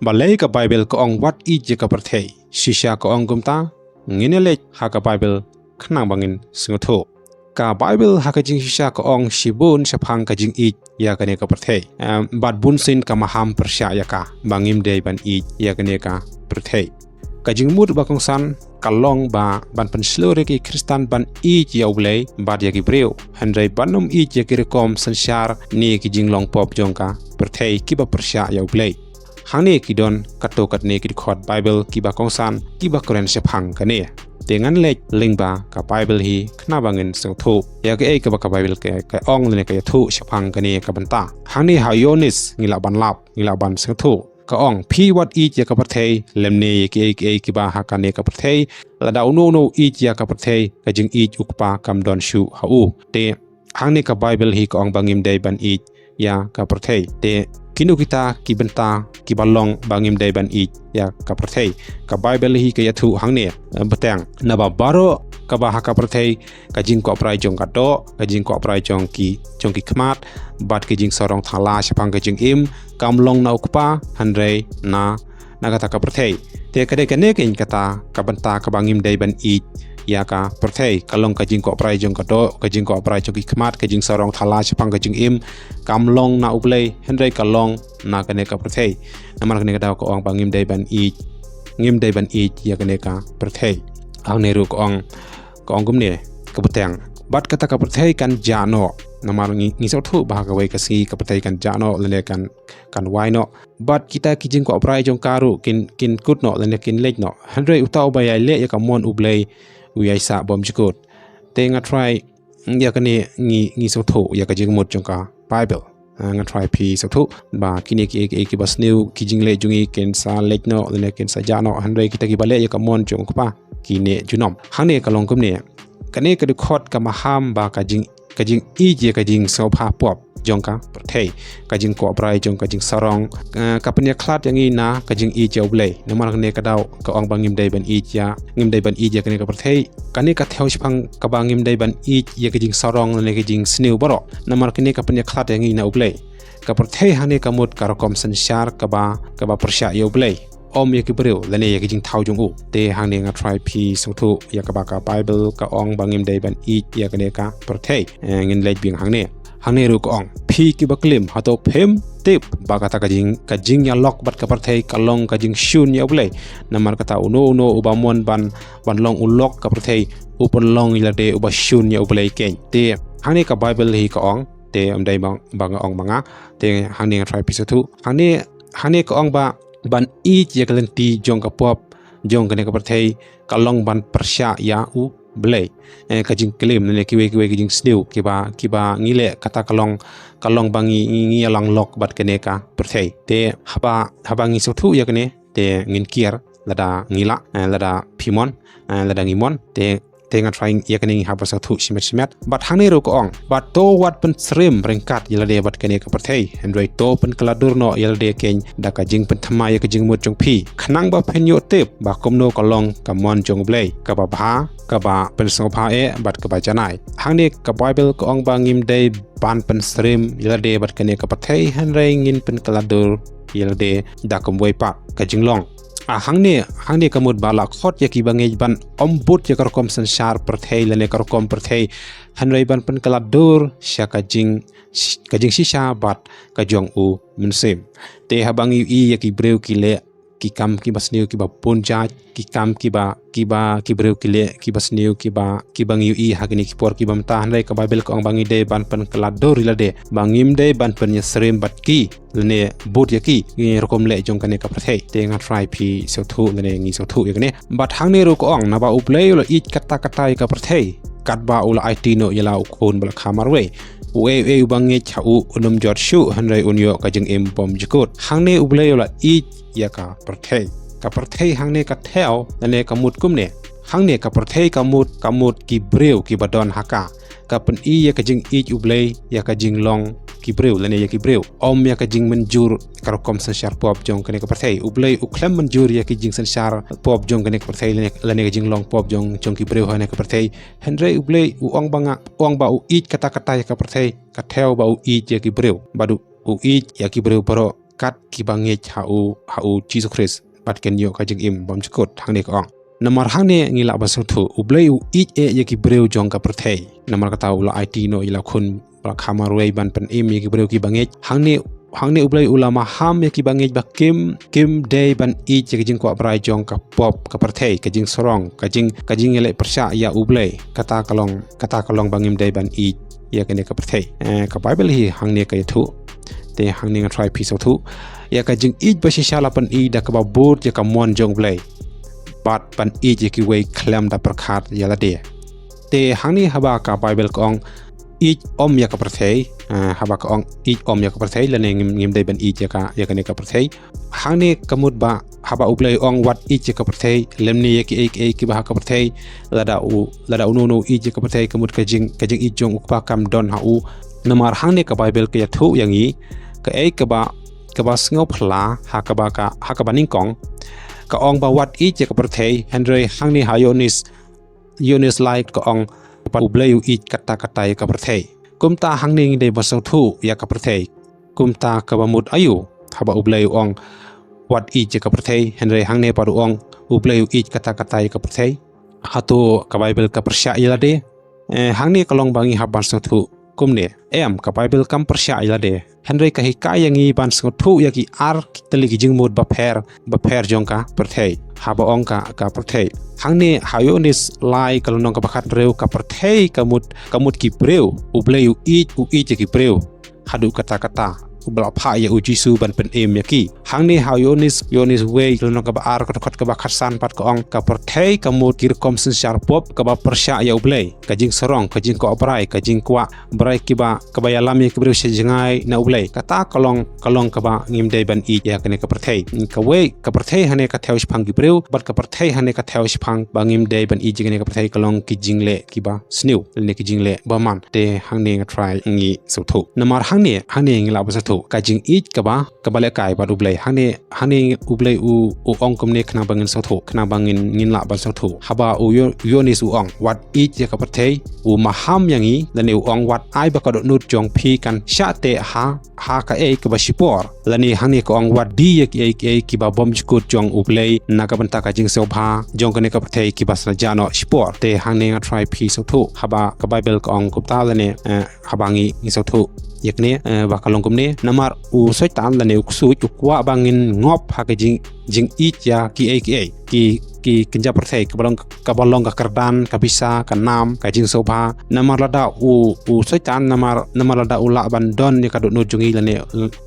balai ka Bible ka ong wat Ieit jaka pyrthei shisha ka ong gumta ngin lek ha ka Bible khnang bangin Jingthow ka Bible ha ka jing shisha ka ong shibun shaphang ka jingieit ya ka ne ka pyrthei bat bun sin ka maham persya yaka bangim dei ban Ieit ya ka ne ka pyrthei ka jingmut ba kong san kalong ba ban penslore ki Kristan ban Ieit ya U Blei bat ya ki briew handai banum Ieit ya ki rekom sansyar ni ki jinglong pop jongka pyrthei kiba persya ya U Blei Hangne ki don kato katne ki khot Bible kiba kong san kiba koren shaphang ka ne dengan lek lingba ka Bible hi khna bangin Jingthow ya ka ka ba ka Bible ka ong ne ka thu shaphang ka ne ka banta Hangne ha Ioannis ngila ban lap ngila ban Jingthow ka ong phi wat Ieit ya ka pyrthei lymne kiei kiba ha ka ne ka pyrthei Lada no Ieit ya ka pyrthei ka jingieit U Kpa kam don shu ha u te Hangne ka Bible hi ka ong bangim dei ban Ieit ya ka pyrthei te kinu kita kibenta kibalong bangim dei ban Ieit ya ka pyrthei ka Bible hi ka yathu Hangne betang naba baro ka ba ha ka pyrthei ka jingkwah prai jong ka do ka jingkwah prai jong ki khmat bat ki jing sorong thala shapang ka jingim kamlong na U Kpa handrei na kata ka pyrthei te kade kane kin kata ka benta ka bangim dei ban Ieit ya ka pyrthei kalong ka jingkwah prai jong ka do ka jingkwah prai jong ki khmat ka jing sorong thala shapang ka jingim kamlong na U Blei handrei kalong na kane ka pyrthei namar kane ka ko ong bangim dei ban Ieit ngim dei ban Ieit ya kane ka pyrthei ang ne ru ko ong gumne ka betang bat kata ka pyrthei kan jano namar ngi Jingthow ba ka wei ka si ka pyrthei kan jano lene kan wai no bat kita ki jingkwah prai jong karu kin kut no lene kin lek no handrei utau ba ya le ya ka mon U Blei u yai sa bom jikut te nga try ya ka ne ngi Jingthow ya ka jingmut jong ka Bible nga try pi Jingthow ba kini ki bas new ki jingle jungi ken sa lek no lene ken sa jano handrei kita ki bale ya ka mon jong Kpa kine junom Hangne kalong kumne kane ka khot ka maham ba ka jing Ieit je ka jing sopha pop jongka pyrthei ka jing ko prai jong ka jing sarong ka penya khlat yangi na ka jing Ieit U Blei namar ne ka daw ka ong bangim dei ban Ieit ya ngim dei ban Ieit ya kane ka pyrthei kane ka thew shpang ka bangim dei ban Ieit ya ka jing sarong ne ka jing snew baro namar kane ka penya khlat yangi na U Blei ka pyrthei Hangne ka mut ka rokom sansyar ka ba persya U Blei om ya ki briew lane ya ki jingthaw jong u te Hangne nga try pi Jingthow ya ka ba ka Bible ka ong bangim dei ban Ieit ya kane ka pyrthei ngin lek bing Hangne ru ko ong phi ki baklim hato phem tip ba kata ka jing ya lok bat ka pyrthei kalong ka jing shun ya U Blei namar kata uno ubamon ban long ulok ka pyrthei upon long ilade uba shun ya U Blei ken te Hangne ka Bible hi ka ong te dei bang ong manga te Hangne nga try pi Jingthow Hangne ka ong ba ban Ieit ya kalenti jong ka pop jong kane ka pyrthei kalong ban persya ya U Blei ka jing claim ne kiwe ki jing snew kiba ngile kata kalong bangi lang lok bat kane ka pyrthei te haba ngi Jingthow ya kane te ngin kier lada ngila lada phimon lada ngimon te nga trying ya kane haba Jingthow simet bat Hangne ro ko ong bat to wat pen srim ringkat yalade bat kane ka pyrthei androi to pen kaladur no yalade ken da ka jing pen thama ya ka jing mut jong phi khnang ba phenyo tip ba Kumno kalong ka mon jong U Blei ka ba pen sopha bat ka ba janai Hangne ka Bible ko ong bangim dei ban pen srim yalade bat kane ka pyrthei handrei ngin pen kaladur yalade da kom wei pa ka jinglong Hangne kamut bala khot ya ki bangej ban ombut ya karkom sansyar pyrthei lane karkom pyrthei handrei ban pen kaladur sya ka jing shisha bat ka jong u mensim te habangi ya ki briew ki le ki kam ki basniu ki ba punjat ki kam ki briew ki le ki basniu ki bangi hagni ki por ki bamta handrei ka Bible ko ang bangi de ban pen kaladur ilade bangim de ban pen yasrim bat ki lene bot ya ki ngi rokom le jong kane ka pyrthei te nga try pi Jingthow lene ngi Jingthow ya kane bat Hangne ro ko ong na ba U Blei ula Ieit kata ka pyrthei kat ba ula itino yala ukon bal khamarwe u bangi chau unum jot shu handrei unyo ka jing im bom jikut Hangne U Blei ula Ieit ya ka pyrthei Hangne ka thew lane ka mut kumne Hangne ka pyrthei ka mut ki briew ki badon haka ka pen ya ka jing Ieit U Blei ya ka jing long ki briew lane ya ki briew om ya ka jing menjur karokom sansyar pop jong kane ka pyrthei U Blei u klem menjur ya ki jing sansyar pop jong kane ka pyrthei lane ka jing long pop jong ki briew hane ka pyrthei handrei U Blei u ong ba u Ieit kata ya ka pyrthei ka thew ba u Ieit ya ki briew badu u Ieit ya ki briew baro kat kiba ngit hau Jesus Christ bat ken yo ka jing im bom chkot hangne ko ong namar hangne ngila ba thu U Blei U Ieit ye ki briew jong ka pyrthei namar ka taw la IT no ila khun la khamarwei ban pen im ye ki briew ki bangit hangne U Blei ulama ham ye ki bangit ba kim day ban Ieit ye ki jingkwah brai jong ka pop ka pyrthei ka jing sorong ka jing ele persya ya U Blei kata kalong bangim day ban Ieit ya kene ka pyrthei ka Bible hi hangne ka thu te hangne nga try piece of thu ya ka jingieit ba shala pan I da ka ba bot ya ka mon jong Blei bat pan Ieit ye ki wei klam da prakhat ya la de te hangne haba ka Bible ko ong Ieit om ya ka pyrthei haba ka ong Ieit om ya ka pyrthei la ne ngim dei ban Ieit ya ka ne ka pyrthei hangne kamut ba haba U Blei ong wat Ieit ya ka pyrthei lymne ye ki ei kiba ka pyrthei lada uno Ieit ya ka pyrthei kamut ka jing Ieit jong U Kpa kam don ha u namar hangne ka Bible ka ya thu yang I ka ei kaba sngo phla ha kaba ningkong ka ong ba wat Ieit ya ka pyrthei Henry hangne ha Ioannis like ka ong U Blei U Ieit kata ya ka pyrthei kumta hangne ngi de ba so thu ya ka pyrthei kumta ka ba mut ayu haba U Blei ong wat Ieit ya ka pyrthei Henry hangne paru ong U Blei U Ieit kata ya ka pyrthei hatu ka Bible ka persya ila de hangne kalong bangi haban so thu kumne ka Bible kam persya ila de Henry ka hikai yang I ban so thu ya ki ar tali ki jingmut ba pher jong ka pyrthei haba ong ka pyrthei hangne Ioannis lai kalong ka bakhat briew ka pyrthei kamut ki briew U Blei U Ieit ki briew hadu kata ubla pha ya u jisu ban pen em ya ki hangne Ioannis wei kalong ka ba ar ka bakhat san pat ka ong ka pyrthei kamut ki kom sin syar pop ka ba persya ya U Blei ka jing sorong ka jing ko brai ka jingkwah brai kiba ka ba yalam ya ki briew se jingai na U Blei kata kalong ka ba ngim dei ban Ieit ya kene ka pyrthei ka wei ka pyrthei hane ka thew shphang ki briew bat ka pyrthei hane ka thew shphang ba ngim dei ban Ieit kene ka pyrthei kalong ki jingle kiba snew ne ki jingle ba man te hangne nga try ngi so thu namar hangne ngila ba so thu ka jingieit ka ba le kai ba U Blei hangne U Blei u ong kumne khna bangin so thu khna bangin ngin la ba so thu haba u Ioannis u ong wat Ieit ya ka pyrthei u maham yangi lane u ong wat ai ba ka do nut jong phi kan sha te ha ka ei ka ba shipor lani hangne ko ong wat di ya ki ei ki ba bom jkut jong U Blei na ka banta ka jing sobha jong kane ka pyrthei ki ba sna jano shipor te hangne nga try phi so thu haba ka Bible ko ong kupta lane haba ngi so thu yakne ba kalong kumne namar u soitan lane uksu ukwa bangin ngop ha ka jingieit ya ki ei ki kinja pyrthei ka balong ka kardan ka bisa ka nam ka jing sobha namar lada u soitan namar lada ula ban don ni ka do no jungi lane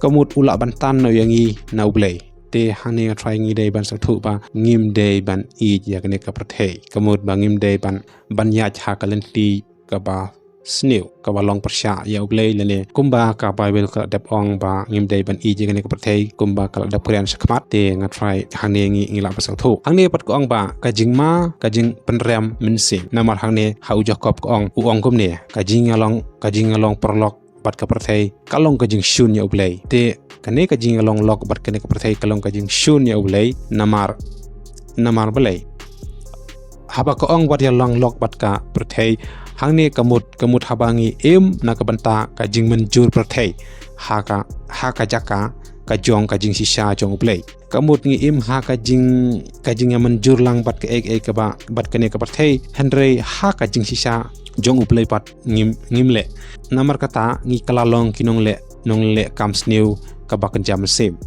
kamut ula ban tan no yangi na U Blei te hangne try ngi dei ban so thu ba ngim dei ban Ieit ya kene ka pyrthei kamut ba ngim dei ban ya ha ka lenti ka ba snew ka ba long persya ya U Blei lane kumba ka Bible ka dep ong ba ngim dei ban Ieit kene ka pyrthei kumba ka dep prian sakmat te nga try hangne ngi la ba so thu hangne pat ko ong ba ka jingma ka jing penrem minsim namar hangne hau Jacob ko ong u ong kumne ka jing along perlok bat ka pyrthei kalong ka jing shun ya U Blei te kane ka jing along lok bat kane ka pyrthei kalong ka jing shun ya U Blei namar Blei haba ko ong wat ya long lok bat ka pyrthei hangne kamut habangi na ka banta ka jing menjur pyrthei ha ka jaka ka jong ka jing sisa jong U Blei kamut ngi ha ka jing ya menjur lang bat ka ei ka ba bat kane ka pyrthei Henry ha ka jing sisa jong U Blei pat ngim le namar kata ngi kalalong kinong le kam snew ka ba kan jam sim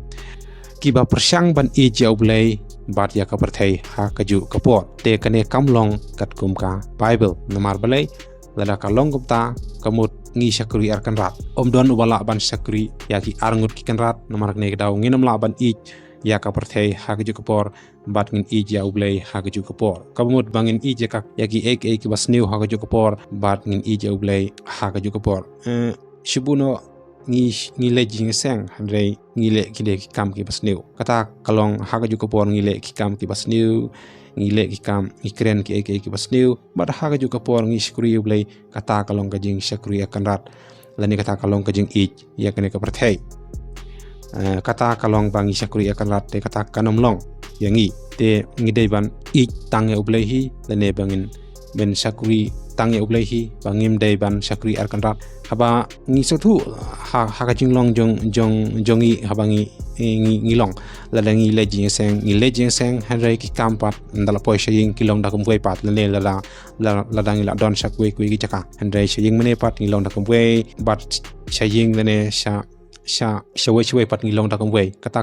kiba persyang ban Ieit ya U Blei bat ya ka pyrthei ha ka ju ka pot te kane kamlong katkum ka Bible namar Blei lada kalong kumta kamut ngi syakuri arkan rat don ubala ban syakuri ya ki arngut ki kan rat namar ne daw nginam la ban Ieit ya ka pyrthei ha ka ju ka por bat ngin Ieit ya U Blei ha ka ju ka por kamut bangin Ieit ya ki ek ki bas new ha ka ju ka por bat ngin Ieit ya U Blei ha ka ju ka por shibuno ngi le jing seng handrei ngi le ki kam ki bas new kata kalong ha ka ju ka por ngi le ki kam ki bas new ngi le ki kam ngi kren ki ek ki bas new bat ha ka ju ka por ngi syakuri U Blei kata kalong ka jing syakuri akan rat lani kata kalong ka jing Ieit ya kene ka pyrthei kata kalong bangi syakuri akan rat te kata kanom long yangi te ngi dei ban Ieit tang ya U Blei hi lane bangin ben syakuri tang ya U Blei hi bangim dei ban syakuri akan rat haba ngi so thu ha ka jinglong jongi habangi ngilong lada ngi le jing seng henry ki kampat ndala poi shaying kilong da kumwe pat le lada ngi la don shakwe ku gi jaka henry shaying mene pat ngilong da kumwe but shaying ne shawai pat ngilong da kumwe kata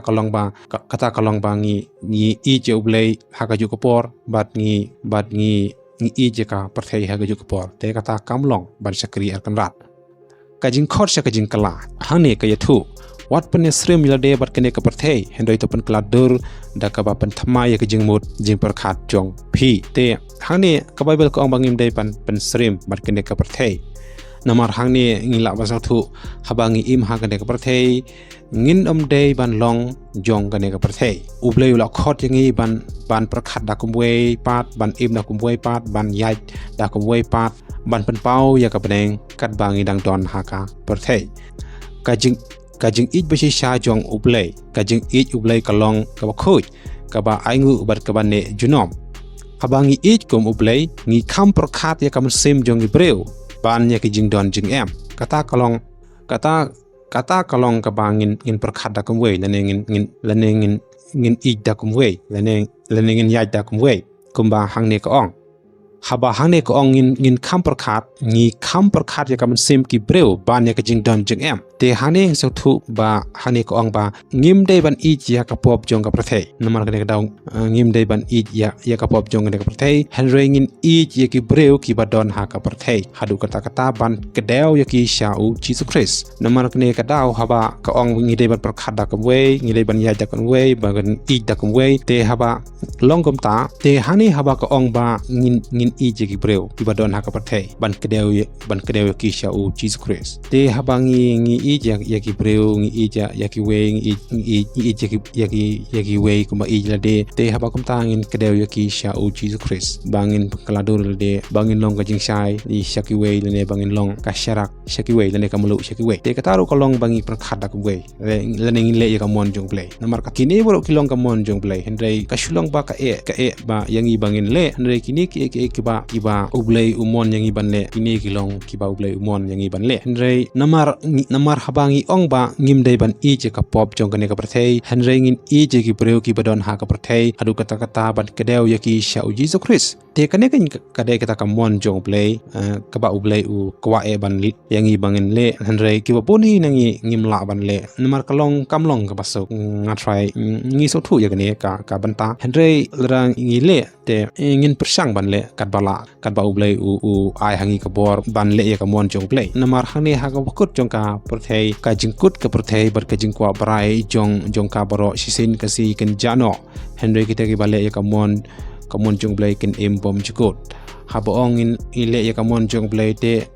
kalong ba ngi ije U Blei hakaju kopor but ngi ije ka pyrthei hakaju kopor te kata kamlong ban shakri arkan rat kajing khot sha kajing kala Hangne ka yathu wat pen srim milade bat kene ka pyrthei hendoi to pen kladur da ka ba pen thamai ka jingmut jing perkhat jong phi te Hangne ka Bible ko bangim dei pen srim bat kene ka pyrthei namar Hangne ngila basang thu habangi im ha kene ka pyrthei ngin dei ban long jong kene ka pyrthei U Blei la khot yangi ban perkhat da kumwe pat ban im da kumwe pat ban Ieit da kumwe pat ban pen pau ya ka peneng kat bangi dang don haka pyrthei kajing Ieit basi sha jong U Blei kajing Ieit U Blei kalong ka Bakhuid ka ba aingu bat ka ban ne junom habangi Ieit kum U Blei ngi kham perkhat ya ka sim jong i briew ban ya ki jing don jing em kata kalong ka bangin perkhat da kumwe lane ngin Ieit da kumwe lane ngin Ieit da kumwe kumba Hangne ka ong haba Hangne ka ong ngin kham perkhat ya ka sim ki briew ban ya ka jing don jing em te Hangne so thu ba Hangne ka ong ba ngim dei ban Ieit ya ka pop jong ka pyrthei namar ka daw ngim dei ban Ieit ya ka pop jong ka pyrthei henry ngin Ieit ya ki briew ki ba don ha ka pyrthei hadu kata ban kedew ya ki shau Jesus Christ namar ka daw haba ka ong ngi dei ban perkhat da kumwe ngi dei ban Ieit da kumwe ba gan Ieit da kumwe te haba longkom ta te Hangne haba ka ong ba ngin Ieit ya ki briew ki ba don ha ka pyrthei ban kedew ya ki shau Jesus Christ te haba ngi Ieit ya ki briew ngi Ieit ya ki we ngi Ieit ya ki we kuma Ieit la de te haba kum tangin kedew ya ki shau Jesus Christ bangin kaladur la de bangin long ka jing shai di shaki we la ne bangin long ka sharak shaki we la ne ka mulu shaki we te kataru ka long bangi perkhat da kumwe la ne ngin le ya ka mon jong Blei namar ka kini boro ki long ka mon jong Blei henry ka shulong ba ka e ba yangi bangin le henry kini ki kiba U Blei umon yangi ban le kini ki long kiba U Blei umon yangi ban le henry namar habangi ong ba ngim dei ban Ieit ka pop jong kane ka pyrthei henry ngin Ieit ki briew ki badon ha ka pyrthei adu kata ban kedew ya ki shau Jesus Christ te kane ka dei kata ka mon jong Blei ka ba U Blei U Kpa ban yangi bangin le henry ki ba boni nangi ngim la ban le namar kalong kamlong ka basuk ngatrai ngi so thu ya kane ka banta henry lerang ngi le te ngin persang ban le kat ba U Blei u ai hangi ka bor ban le ya ka mon jong Blei namar Hangne ha ka bakut jong ka pyrthei ka jingkut ka pyrthei bar ka jingkwah brai jong ka baro sisin ka si ken jano henry kita ki bale ya ka mon jong Blei ken im bom jukut haba ong in ile ya ka mon jong Blei te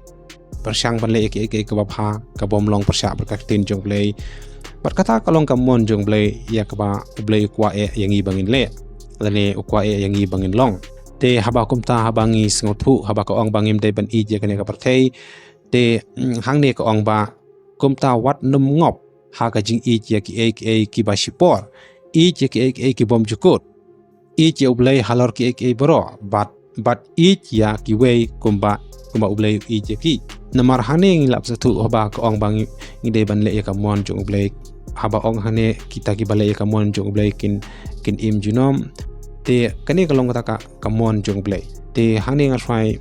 persang ban le ki ka bapha ka bom long persya bar ka tin jong Blei bar kata kalong ka mon jong Blei ya ka ba U Blei Kpa yangi bangin le lane U Kpa yangi bangin long te haba kumta habangi sngotu haba ka ong bangim dei ban Ieit ya kane ka pyrthei te Hangne ka ong ba kumta wat num ngop ha ka jing Ieit ya kiei kiba shipor Ieit ya kiei ki bom jukut Ieit ya U Blei halor kiei bro but Ieit ya ki we kumba U Blei Ieit ya ki namar Hangne ngilap satu haba ka ong bang ngidei ban le ya ka mon jong U Blei haba ong Hangne kita ki bale ya ka mon jong U Blei kin im junom te kane ka long kata ka mon jong U Blei te Hangne ngatrai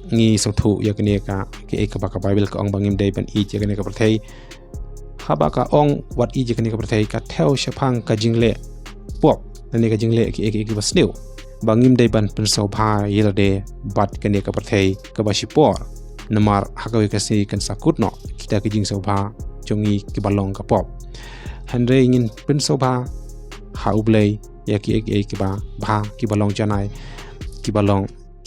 ngi so thu ya kane ka kiei ka ba ka Bible ka ong bangim dei ban Ieit ya kane ka pyrthei haba ka ong wat Ieit ya kane ka pyrthei ka thew shapang ka jingle pop lane ka jingle ki basnew bangim dei ban pen sobha yelade bat kane ka pyrthei ka ba shipor namar hakawi ka si kan sakut no kita ki jing sobha jongi ki balong ka pop henry ngin pen sobha ha U Blei ya ki ba bha ki balong janai ki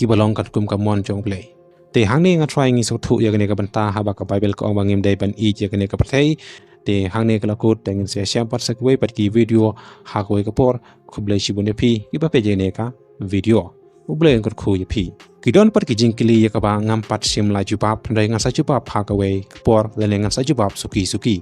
balong katkum ka mon jong Blei te Hangne ngatrai ngi so thu ya kane ka banta haba ka Bible ka ong bangim dei ban Ieit ya kane ka pyrthei te Hangne ka lakut tengin se share pat sakwe pat ki video ha ko ka por khublei shibun ya phi ki ba pe je ne ka video U Blei ngor khu ya phi ki don pat ki jingkili ya ka ba ngam pat sim la jubab ndai ngan sa jubab ha ka we por le ngan sa jubab suki